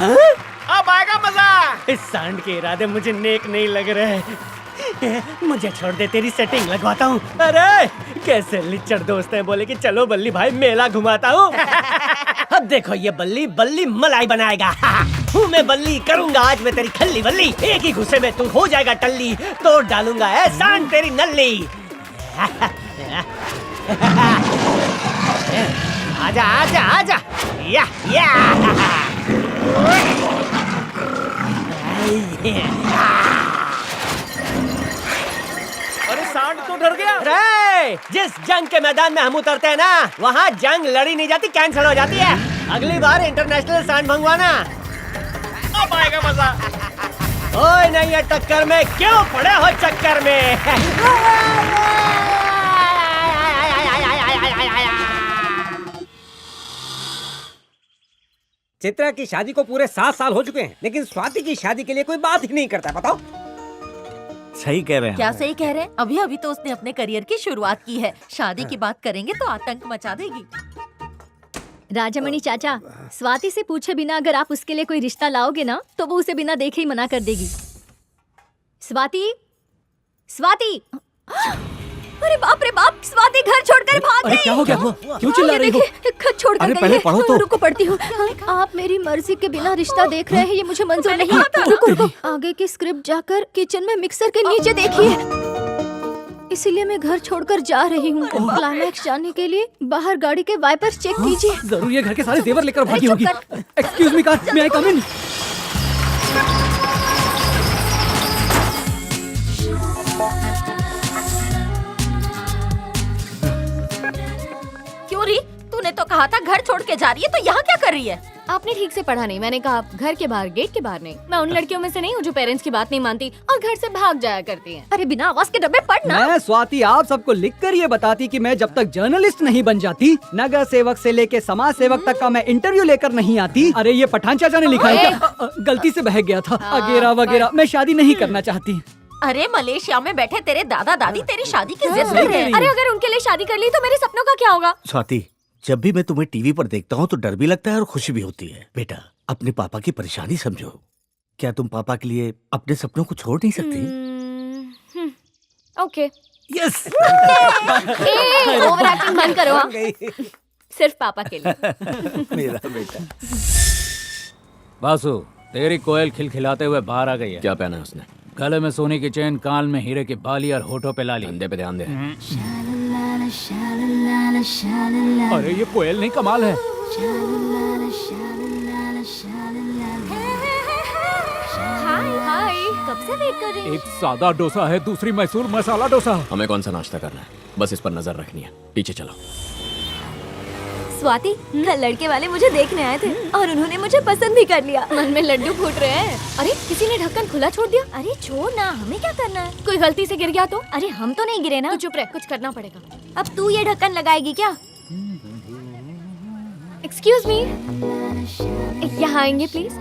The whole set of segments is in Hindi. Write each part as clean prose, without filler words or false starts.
अब आएगा मजा। इस सांड के इरादे मुझे नेक नहीं लग रहे। मुझे छोड़ दे, तेरी सेटिंग लगवाता हूँ। अरे कैसे लिच्चड़ दोस्त हैं, बोले कि चलो बल्ली भाई मेला घुमाता हूँ। अब देखो ये बल्ली बल्ली मलाई बनाएगा। हूँ मैं बल्ली, करूँगा आज मैं तेरी खल्ली बल्ली। एक ही घुसे में तू हो जाएगा टल्ली, तोड़ डालूंगा ऐ सांड तेरी नल्ली। आजा आजा आजा, या अरे सांड तो डर गया। अरे जिस जंग के मैदान में हम उतरते हैं ना, वहाँ जंग लड़ी नहीं जाती, कैंसिल हो जाती है। अगली बार इंटरनेशनल सांड मंगवाना। अब आएगा मजा। ओए नहीं है टक्कर में, क्यों पड़े हो चक्कर में? चित्रा की शादी को पूरे 7 साल हो चुके हैं, लेकिन स्वाति की शादी के लिए कोई बात ही नहीं करता। बताओ। सही कह रहे हैं। क्या सही कह रहे हैं? अभी अभी तो उसने अपने करियर की शुरुआत की है। शादी की बात करेंगे तो आतंक मचा देगी। राजामणि चाचा, स्वाति से पूछे बिना अगर आप उसके लिए कोई रिश्ता लाओगे ना, तो वो उसे बिना देखे ही मना कर देगी। स्वाति, स्वाति! अरे बाप रे बाप, स्वाति घर छोड़कर भाग गई। क्या हो गया? क्यों चिल्ला रही हो? घर छोड़कर अरे गई पहले है। पढ़ो तो। रुको पढ़ती हूँ। आप मेरी मर्जी के बिना रिश्ता देख रहे हैं, ये मुझे मंजूर नहीं है। रुको रुको, आगे की स्क्रिप्ट जाकर किचन में मिक्सर के नीचे देखिए। इसीलिए मैं घर छोड़कर जा रही हूँ। क्लाइमैक्स जाने के लिए बाहर गाड़ी के वाइपर्स चेक कीजिए। जरूर ये घर के सारे जेवर लेकर भागी अरे होगी। एक्सक्यूज मी कार, मे आई कम इन? क्यों री? तूने तो कहा था घर छोड़ के जा रही है, तो यहाँ क्या कर रही है? आपने ठीक से पढ़ा नहीं। मैंने कहा घर के बाहर, गेट के बाहर नहीं। मैं उन लड़कियों में से नहीं हूँ जो पेरेंट्स की बात नहीं मानती और घर से भाग जाया करती हैं। अरे बिना आवाज के डब्बे पढ़ना। मैं स्वाति आप सबको लिखकर ये बताती कि मैं जब तक जर्नलिस्ट नहीं बन जाती, नगर सेवक से लेके समाज सेवक तक का मैं इंटरव्यू लेकर नहीं आती। अरे ये पठान चाचा ने लिखा है क्या? गलती से बहक गया था। अगेरा वगैरह मैं शादी नहीं करना चाहती। अरे मलेशिया में बैठे तेरे दादा दादी तेरी शादी की जिद कर रहे हैं। अरे अगर उनके लिए शादी कर ली तो मेरे सपनों का क्या होगा? स्वाति, जब भी मैं तुम्हें टीवी पर देखता हूँ तो डर भी लगता है और खुशी भी होती है। बेटा, अपने पापा की परेशानी समझो। क्या तुम पापा के लिए अपने सपनों को छोड़ नहीं सकती? ओके। यस। ओवर एक्टिंग बंद करो। हाँ? सिर्फ पापा के लिए। मेरा बेटा। बासु, तेरी कोयल खिलखिलाते हुए बाहर आ गई है। क्या पहना है उसने? गले में सोने की चेन, कान में हीरे की बाली और होठों पे लाली। धंधे पे ध्यान दे। अरे ये कोयल नहीं, कमाल है। हाय, कब से वेट कर रही हूँ? एक सादा डोसा है, दूसरी मैसूर मसाला डोसा। हमें कौन सा नाश्ता करना है? बस इस पर नजर रखनी है। पीछे चलो। स्वाति, कल लड़के वाले मुझे देखने आए थे और उन्होंने मुझे पसंद भी कर लिया। मन में लड्डू फूट रहे हैं। अरे किसी ने ढक्कन खुला छोड़ दिया। अरे छोड़ ना, हमें क्या करना है? कोई गलती से गिर गया तो? अरे हम तो नहीं गिरे ना। तो चुप रह, कुछ करना पड़ेगा। अब तू ये ढक्कन लगाएगी क्या? एक्सक्यूज मी, यहाँ आएंगे प्लीज।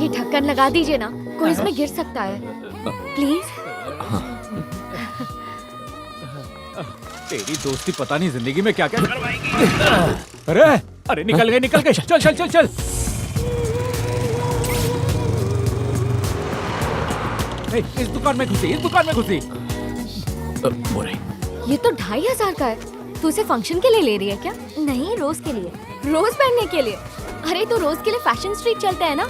ये ढक्कन लगा दीजिए ना, कोई इसमें गिर सकता है। प्लीज। तेरी दोस्ती पता नहीं जिंदगी में क्या क्या करवाएगी। अरे अरे निकल गए। चल चल चल चल। इस दुकान में घुसी। बोले ये तो 2500 का है। तू इसे फंक्शन के लिए ले रही है क्या? नहीं, रोज के लिए। रोज पहनने के लिए? अरे तो रोज के लिए फैशन स्ट्रीट चलते हैं ना।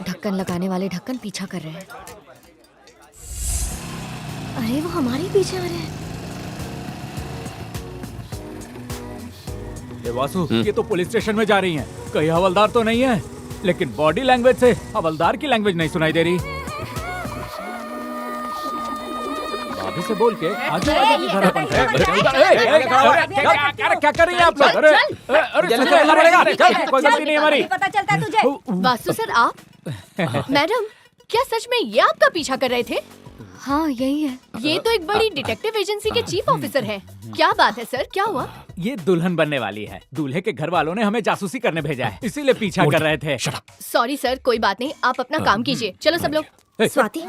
ढक्कन लगाने वाले ढक्कन पीछा कर रहे हैं। अरे वो हमारे पीछे आ रहे हैं। ये वासु, ये तो पुलिस स्टेशन में जा रही हैं। कहीं हवलदार तो नहीं है, लेकिन बॉडी लैंग्वेज से हवलदार की लैंग्वेज नहीं सुनाई दे रही। भाभी से बोल के आजू बाजू की तरह बनता है। क्या कर रही हैं आप लोग? अरे कोई गलती नहीं हमारी। पता चलता है तुझे? वासु सर, आप? मैडम, क्या सच में ये आपका पीछा कर रहे थे? हाँ यही है। ये तो एक बड़ी डिटेक्टिव एजेंसी के चीफ ऑफिसर हैं। क्या बात है सर, क्या हुआ? ये दुल्हन बनने वाली है। दूल्हे के घर वालों ने हमें जासूसी करने भेजा है, इसीलिए पीछा कर रहे थे। सॉरी सर, कोई बात नहीं, आप अपना काम कीजिए। चलो सब लोग। स्वाति,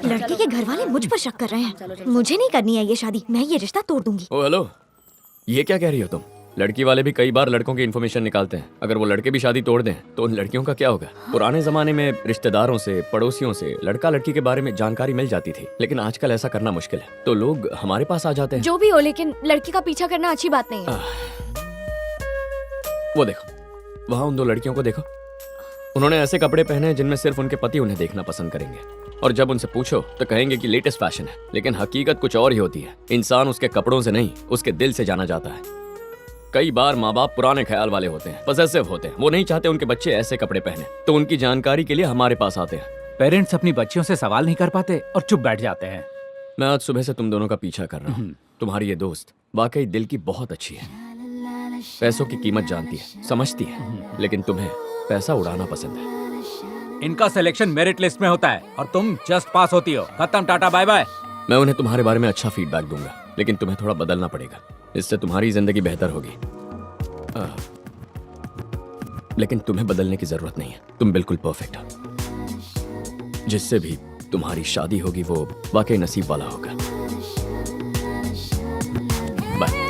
लड़के के घर वाले मुझ पर शक कर रहे हैं। मुझे नहीं करनी है ये शादी, मैं ये रिश्ता तोड़ दूंगी। ओ हेलो, ये क्या कह रही हो तुम? लड़की वाले भी कई बार लड़कों की इन्फॉर्मेशन निकालते हैं। अगर वो लड़के भी शादी तोड़ दें तो उन लड़कियों का क्या होगा? पुराने जमाने में रिश्तेदारों से, पड़ोसियों से लड़का लड़की के बारे में जानकारी मिल जाती थी, लेकिन आजकल ऐसा करना मुश्किल है। तो लोग हमारे पास आ जाते हैं। जो भी हो, लेकिन लड़की का पीछा करना अच्छी बात नहीं है। वो देखो, वहाँ उन 2 लड़कियों को देखो। उन्होंने ऐसे कपड़े पहने हैं जिनमें सिर्फ उनके पति उन्हें देखना पसंद करेंगे, और जब उनसे पूछो तो कहेंगे कि लेटेस्ट फैशन है, लेकिन हकीकत कुछ और ही होती है। इंसान उसके कपड़ों से नहीं, उसके दिल से जाना जाता है। कई बार माँ बाप पुराने ख्याल वाले होते हैं, पॉसेसिव होते हैं, वो नहीं चाहते उनके बच्चे ऐसे कपड़े पहने, तो उनकी जानकारी के लिए हमारे पास आते हैं। पेरेंट्स अपनी बच्चियों से सवाल नहीं कर पाते और चुप बैठ जाते हैं। मैं आज सुबह से तुम दोनों का पीछा कर रहा हूँ। तुम्हारी ये दोस्त वाकई दिल की बहुत अच्छी है, पैसों की कीमत जानती है, समझती है, लेकिन तुम्हें पैसा उड़ाना पसंद है। इनका सिलेक्शन मेरिट लिस्ट में होता है और तुम जस्ट पास होती हो। खत्म, टाटा बाय बाय। मैं उन्हें तुम्हारे बारे में अच्छा फीडबैक दूंगा, लेकिन तुम्हें थोड़ा बदलना पड़ेगा, इससे तुम्हारी जिंदगी बेहतर होगी। लेकिन तुम्हें बदलने की जरूरत नहीं है, तुम बिल्कुल परफेक्ट हो। जिससे भी तुम्हारी शादी होगी वो वाकई नसीब वाला होगा। बाय।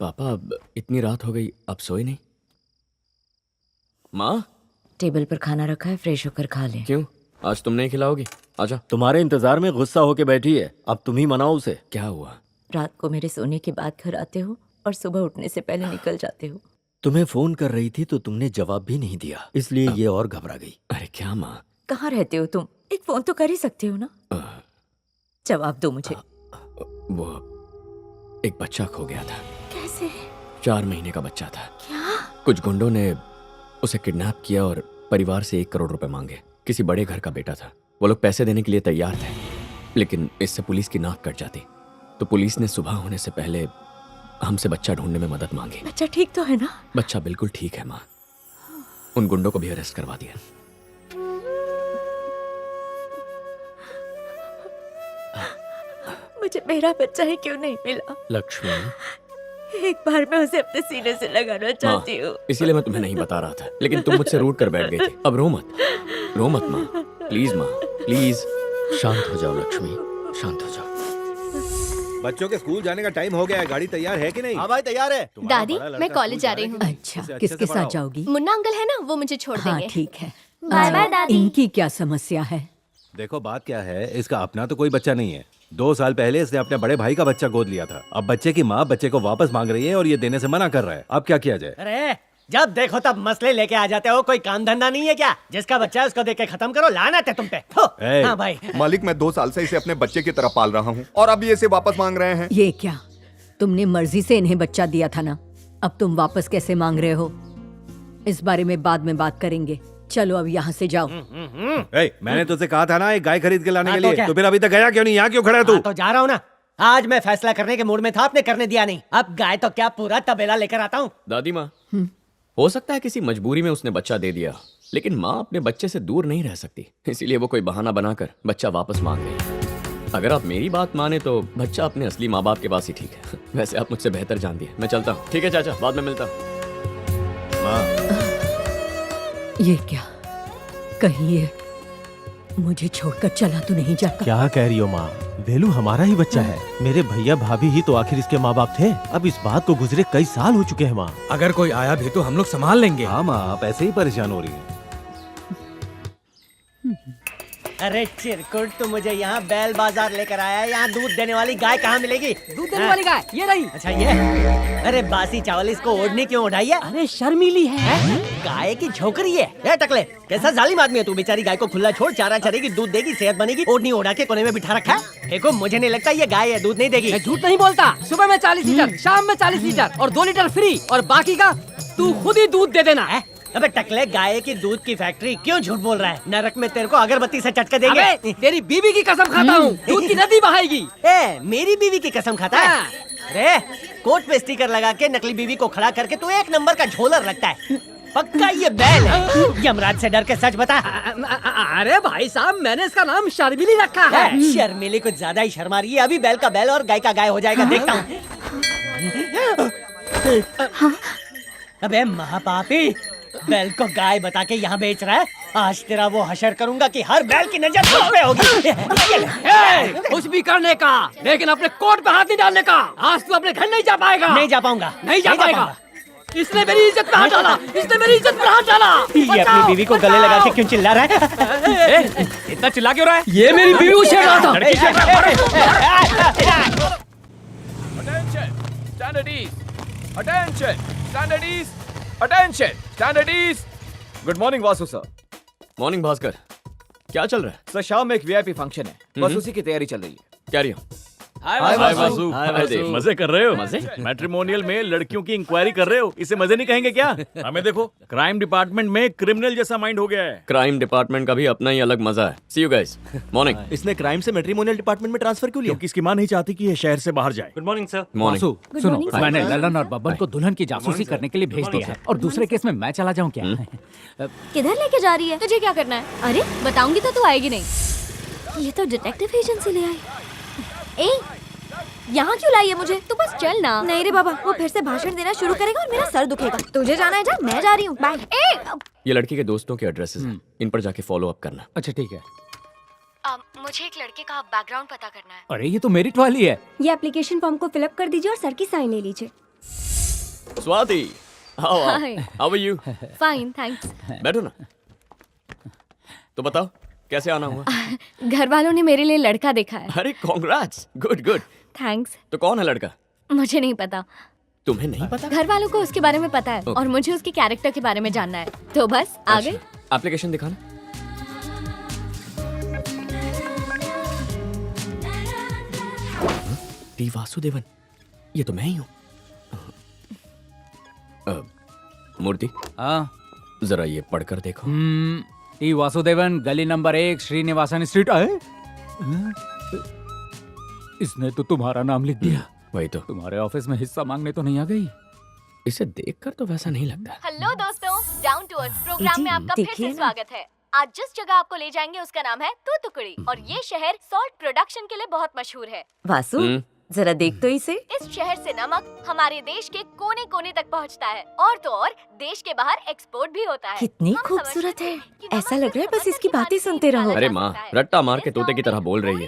पापा, अब इतनी रात हो गई, आप सोए नहीं? माँ, टेबल पर खाना रखा है, फ्रेश होकर खा ले। क्यों आज तुम नहीं खिलाओगी? आजा। तुम्हारे इंतजार में गुस्सा होके बैठी है, अब तुम ही मनाओ उसे। क्या हुआ? रात को मेरे सोने के बाद घर आते हो और सुबह उठने से पहले निकल जाते हो। तुम्हें फोन कर रही थी तो तुमने जवाब भी नहीं दिया, इसलिए ये और घबरा गई। अरे क्या माँ? कहाँ रहते हो तुम? एक फोन तो कर ही सकते हो ना। जवाब दो मुझे। वो एक बच्चा खो गया था। कैसे? 4 महीने का बच्चा था। क्या? कुछ गुंडों ने उसे किडनैप किया और परिवार से 1 करोड़ रुपए मांगे। किसी बड़े घर का बेटा था, वो लोग पैसे देने के लिए तैयार थे, लेकिन इससे पुलिस की नाक कट जाती। तो पुलिस ने सुबह होने से पहले हमसे बच्चा ढूंढने में मदद मांगी। बच्चा ठीक तो है ना? बच्चा बिल्कुल ठीक है माँ। उन गुंडों को भी अरेस्ट करवा दिया। मुझे मेरा बच्चा ही क्यों नहीं मिला? लक्ष्मी, एक बार मैं उसे अपने सीने से लगाना चाहती हूँ। इसीलिए मैं तुम्हें नहीं बता रहा था, लेकिन तुम मुझसे रूठ कर बैठ गई थी। अब रो मत माँ, प्लीज माँ, प्लीज। शांत हो जाओ लक्ष्मी, शांत हो जाओ। बच्चों के स्कूल जाने का टाइम हो गया है, गाड़ी तैयार है कि नहीं? हाँ भाई तैयार है। दादी, मैं कॉलेज जा रही हूँ। अच्छा, किसके साथ जाओगी? मुन्ना अंकल है ना, वो मुझे छोड़ हाँ देंगे। ठीक है। बाय बाय दादी। इनकी क्या समस्या है? देखो बात क्या है, इसका अपना तो कोई बच्चा नहीं है। 2 साल पहले इसने अपने बड़े भाई का बच्चा गोद लिया था। अब बच्चे की माँ बच्चे को वापस मांग रही है और ये देने से मना कर रहा है। अब क्या किया जाए? अरे जब देखो तब मसले लेके आ जाते हो, कोई काम धंधा नहीं है क्या? जिसका बच्चा है उसको देख के खत्म करो, लानत है तुम पे। हाँ भाई। मालिक, मैं 2 साल से इसे अपने बच्चे की तरह पाल रहा हूँ और अब ये इसे वापस मांग रहे हैं। ये क्या? तुमने मर्जी से इन्हें बच्चा दिया था ना, अब तुम वापस कैसे मांग रहे हो? इस बारे में बाद में बात करेंगे। चलो अब यहाँ से जाओ। मैंने तुझसे कहा था ना एक गाय खरीद के लाने हाँ, के तो लिए, क्या? तो फिर अभी तक गया क्यों नहीं? यहाँ क्यों खड़ा है तू? हाँ, तो जा रहा हूँ ना। आज मैं फैसला करने के मूड में था, आपने करने दिया नहीं। अब गाय तो क्या, पूरा तबेला लेकर आता हूँ। दादी माँ, हो सकता है किसी मजबूरी में उसने बच्चा दे दिया, लेकिन माँ अपने बच्चे से दूर नहीं रह सकती, इसीलिए वो कोई बहाना बनाकर बच्चा वापस मांग रही। अगर आप मेरी बात माने तो बच्चा अपने असली माँ बाप के पास ही ठीक है। वैसे आप मुझसे बेहतर जानती है। मैं चलता हूँ। ठीक है चाचा, बाद में मिलता हूँ। ये क्या? कहीं ये मुझे छोड़कर चला तो नहीं जाता? क्या कह रही हो माँ? वेलू हमारा ही बच्चा है। मेरे भैया भाभी ही तो आखिर इसके माँ बाप थे। अब इस बात को गुजरे कई साल हो चुके हैं माँ। अगर कोई आया भी तो हम लोग संभाल लेंगे। हाँ माँ, आप ऐसे ही परेशान हो रही हैं। अरे चिरकुट, तू मुझे यहाँ बैल बाजार लेकर आया है। यहाँ दूध देने वाली गाय कहाँ मिलेगी? दूध देने वाली गाय ये रही। अच्छा ये। अरे बासी चावल, इसको ओढ़नी क्यों उठाई है? अरे शर्मीली है। गाय की छोकरी है। ए टकले, कैसा जालिम आदमी है तू? बेचारी गाय को खुला छोड़, चारा चरेगी, दूध देगी, सेहत बनेगी, ओढ़नी ओढ़ा के कोने में बिठा रखा है। देखो मुझे नहीं लगता ये गाय है, दूध नहीं देगी। मैं झूठ नहीं बोलता। सुबह में 40 लीटर, शाम में 40 लीटर और 2 लीटर फ्री, और बाकी का तू खुद ही दूध दे देना। अबे टकले, गाय की दूध की फैक्ट्री, क्यों झूठ बोल रहा है? नरक में तेरे को अगरबत्ती से चटके देंगे। अबे, तेरी बीवी की कसम खाता हूँ, दूध की नदी बहाएगी। ए, मेरी बीवी की कसम खाता है? अरे कोट पे स्टिकर लगा के नकली बीवी को खड़ा करके तू 1 नंबर का झोलर लगता है। पक्का ये बैल है। यमराज से डर के सच बता। अरे भाई साहब, मैंने इसका नाम शर्मिली रखा है। शर्मिली कुछ ज्यादा ही शर्मा रही है। अभी बैल का बैल और गाय का गाय हो जाएगा, देखता हूँ। अबे महापापी, बैल को गाय बता के यहाँ बेच रहा है। आज तेरा वो हशर करूंगा कि हर बैल की नजर तुझ पे होगी। कुछ भी करने का, लेकिन अपने कोट पे हाथ नहीं डालने का। आज तू अपने घर नहीं जा पाएगा। नहीं जा पाऊंगा, नहीं जा पाएगा। इसने मेरी इज्जत पे हाथ डाला, इसने मेरी इज्जत पे हाथ डाला। ये अपनी बीवी को गले लगा के क्यों चिल्ला रहा है? इतना चिल्ला क्यों रहा है? ये मेरी बीवी उछेड़ रहा था। Good morning Vasu sir. Morning Bhaskar, क्या चल रहा है? सर शाम में एक वीआईपी फंक्शन है, बस उसी की तैयारी चल रही है। क्या रही हो? हाय वासु। हाय देव। मजे कर रहे हो? मजे? मैट्रिमोनियल में लड़कियों की इंक्वायरी कर रहे हो, इसे मजे नहीं कहेंगे क्या? हमें देखो, क्राइम डिपार्टमेंट में क्रिमिनल जैसा माइंड हो गया है। क्राइम डिपार्टमेंट का भी अपना ही अलग मजा है। सी यू गाइस। मॉर्निंग। इसने क्राइम से मैट्रिमोनियल डिपार्टमेंट में ट्रांसफर क्यों लिया? क्योंकि इसकी माँ नहीं चाहती कि ये शहर से बाहर जाए। Good morning sir. मॉर्निंग। सुनो, मैंने ललन और बब्बन को दुल्हन की जासूसी करने के लिए भेज दिया है, और दूसरे केस में मैं चला जाऊं क्या? किधर लेके जा रही है? तुझे क्या करना है? अरे बताऊंगी तो तू आएगी नहीं। ये तो डिटेक्टिव एजेंसी ले आई। ए, यहाँ क्यों लाई है मुझे? तू बस चल ना। नहीं रे बाबा, वो फिर से भाषण देना शुरू करेगा और मेरा सर दुखेगा। तुझे जाना है जा, मैं जा रही हूँ। बाय। ये लड़की के दोस्तों के एड्रेसेस हैं, इन पर जाके फॉलो अप करना। अच्छा ठीक है। मुझे एक लड़के का बैकग्राउंड पता करना है। अरे ये तो मेरिट वाली है। ये एप्लीकेशन फॉर्म को फिलअप कर दीजिए और सर की साइन ले लीजिए। Swati, how are you? Fine, thanks. बैठो ना। तो बताओ कैसे आना हुआ? घर वालों ने मेरे लिए लड़का देखा है। अरे कांग्रेट्स, गुड गुड। थैंक्स। तो कौन है लड़का? मुझे नहीं पता। तुम्हें नहीं पता? घर वालों को उसके बारे में पता है और मुझे उसके कैरेक्टर के बारे में जानना है, तो बस आ गई। एप्लीकेशन दिखाना। टी वासुदेवन, ये तो मैं ही हूँ। मूर्ति, हाँ जरा ये पढ़कर देखो। टी वासुदेवन, गली नंबर 1, श्रीनिवासन स्ट्रीट। इसने तो तुम्हारा नाम लिख दिया। वही तो। तुम्हारे ऑफिस में हिस्सा मांगने तो नहीं आ गई? इसे देखकर तो वैसा नहीं लगता। हेलो दोस्तों, डाउन टू अर्थ प्रोग्राम में आपका फिर से स्वागत है। आज जिस जगह आपको ले जाएंगे उसका नाम है तूतुकुड़ी, और ये शहर सॉल्ट प्रोडक्शन के लिए बहुत मशहूर है। वासु, जरा देख तो इसे। इस शहर से नमक हमारे देश के कोने कोने तक पहुंचता है, और तो और देश के बाहर एक्सपोर्ट भी होता है। कितनी हम खूबसूरत समझते है। हैं कि ऐसा नमक लग रहा है सिर्फ बस इसकी बर्तन बातें से सुनते रहो। निकाला अरे जा माँ, सकता है। रट्टा मार के इस तोते की गाँव तरह में बोल रही है।